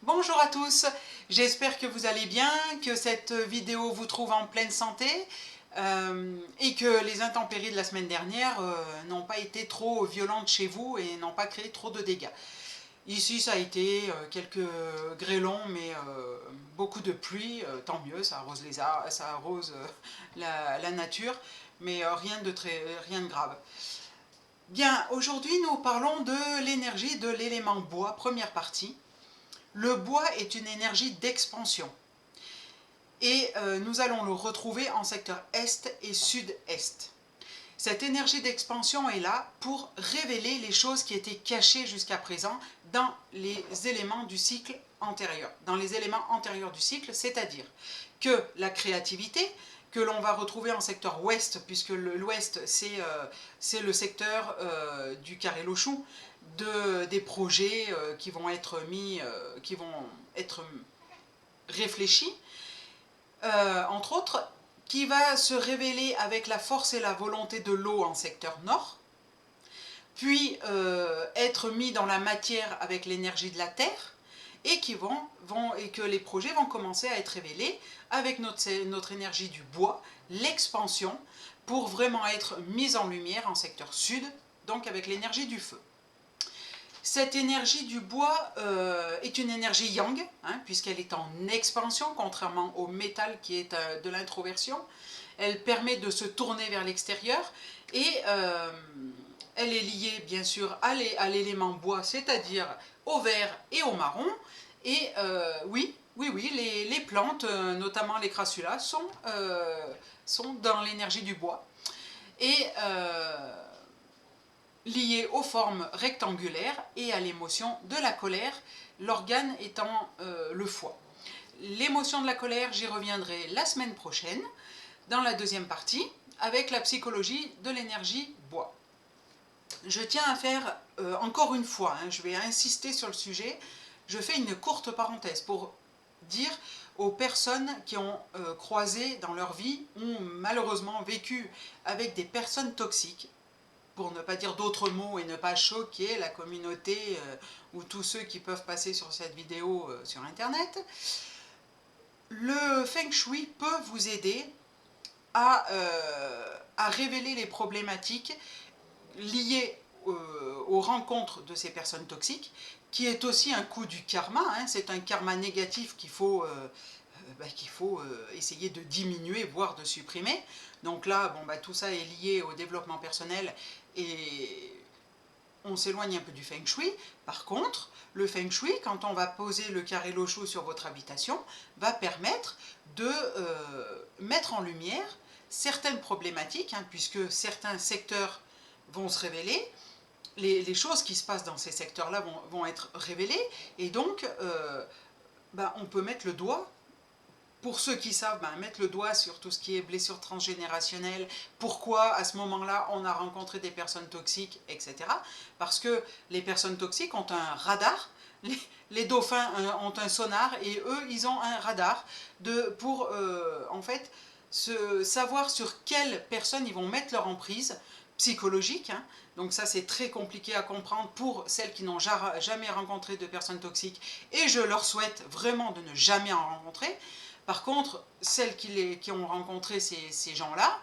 Bonjour à tous, j'espère que vous allez bien, que cette vidéo vous trouve en pleine santé et que les intempéries de la semaine dernière n'ont pas été trop violentes chez vous et n'ont pas créé trop de dégâts. Ici ça a été quelques grêlons mais beaucoup de pluie, tant mieux, ça arrose les arbres, ça arrose la nature, mais rien de grave. Bien, aujourd'hui nous parlons de l'énergie de l'élément bois, première partie. Le bois est une énergie d'expansion et nous allons le retrouver en secteur est et sud-est. Cette énergie d'expansion est là pour révéler les choses qui étaient cachées jusqu'à présent dans les éléments du cycle antérieur. Dans les éléments antérieurs du cycle, c'est-à-dire que la créativité, que l'on va retrouver en secteur ouest, puisque l'ouest c'est le secteur du carré Lochou, des projets qui vont être réfléchis, entre autres, qui va se révéler avec la force et la volonté de l'eau en secteur nord, puis être mis dans la matière avec l'énergie de la terre, et que les projets vont commencer à être révélés avec notre énergie du bois, l'expansion, pour vraiment être mise en lumière en secteur sud, donc avec l'énergie du feu. Cette énergie du bois est une énergie yang, hein, puisqu'elle est en expansion, contrairement au métal qui est de l'introversion. Elle permet de se tourner vers l'extérieur et elle est liée bien sûr à l'élément bois, c'est-à-dire au vert et au marron. Et oui, les plantes, notamment les crassulas, sont dans l'énergie du bois. Et lié aux formes rectangulaires et à l'émotion de la colère, l'organe étant le foie. L'émotion de la colère, j'y reviendrai la semaine prochaine, dans la deuxième partie, avec la psychologie de l'énergie bois. Je tiens à faire, encore une fois, je vais insister sur le sujet, je fais une courte parenthèse pour dire aux personnes qui ont croisé dans leur vie, ont malheureusement vécu avec des personnes toxiques, pour ne pas dire d'autres mots et ne pas choquer la communauté ou tous ceux qui peuvent passer sur cette vidéo sur internet, le Feng Shui peut vous aider à révéler les problématiques liées aux rencontres de ces personnes toxiques, qui est aussi un coup du karma, hein, c'est un karma négatif qu'il faut essayer de diminuer, voire de supprimer. Donc là, tout ça est lié au développement personnel et on s'éloigne un peu du Feng Shui. Par contre, le Feng Shui, quand on va poser le carré Lochou sur votre habitation, va permettre de mettre en lumière certaines problématiques, hein, puisque certains secteurs vont se révéler, les choses qui se passent dans ces secteurs-là vont être révélées, et donc on peut mettre le doigt, pour ceux qui savent, mettre le doigt sur tout ce qui est blessure transgénérationnelle, pourquoi à ce moment-là on a rencontré des personnes toxiques, etc. Parce que les personnes toxiques ont un radar, les dauphins ont un sonar, et eux ils ont un radar pour en fait savoir sur quelles personnes ils vont mettre leur emprise psychologique, hein. Donc ça c'est très compliqué à comprendre pour celles qui n'ont jamais rencontré de personnes toxiques, et je leur souhaite vraiment de ne jamais en rencontrer. Par contre, celles qui ont rencontré ces gens-là,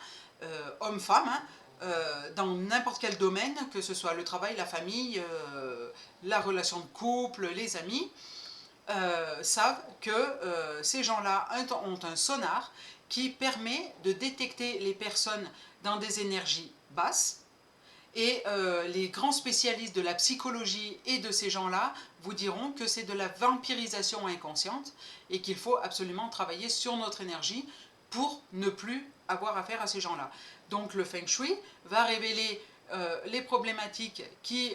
hommes-femmes, hein, dans n'importe quel domaine, que ce soit le travail, la famille, la relation de couple, les amis, savent que ces gens-là ont un sonar qui permet de détecter les personnes dans des énergies basses. Et les grands spécialistes de la psychologie et de ces gens-là vous diront que c'est de la vampirisation inconsciente et qu'il faut absolument travailler sur notre énergie pour ne plus avoir affaire à ces gens-là. Donc le Feng Shui va révéler les problématiques qui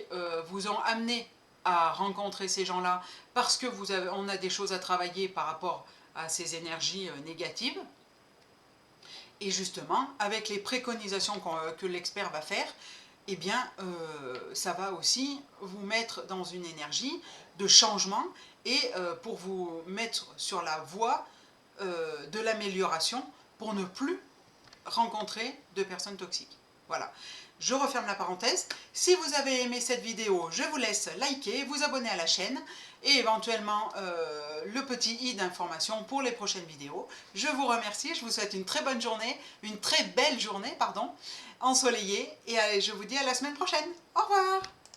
vous ont amené à rencontrer ces gens-là, parce que on a des choses à travailler par rapport à ces énergies négatives. Et justement, avec les préconisations que l'expert va faire, eh bien, ça va aussi vous mettre dans une énergie de changement et pour vous mettre sur la voie de l'amélioration pour ne plus rencontrer de personnes toxiques. Voilà. Je referme la parenthèse. Si vous avez aimé cette vidéo, je vous laisse liker, vous abonner à la chaîne et éventuellement le petit i d'information pour les prochaines vidéos. Je vous remercie, je vous souhaite une très bonne journée, une très belle journée, pardon, ensoleillée, et je vous dis à la semaine prochaine. Au revoir!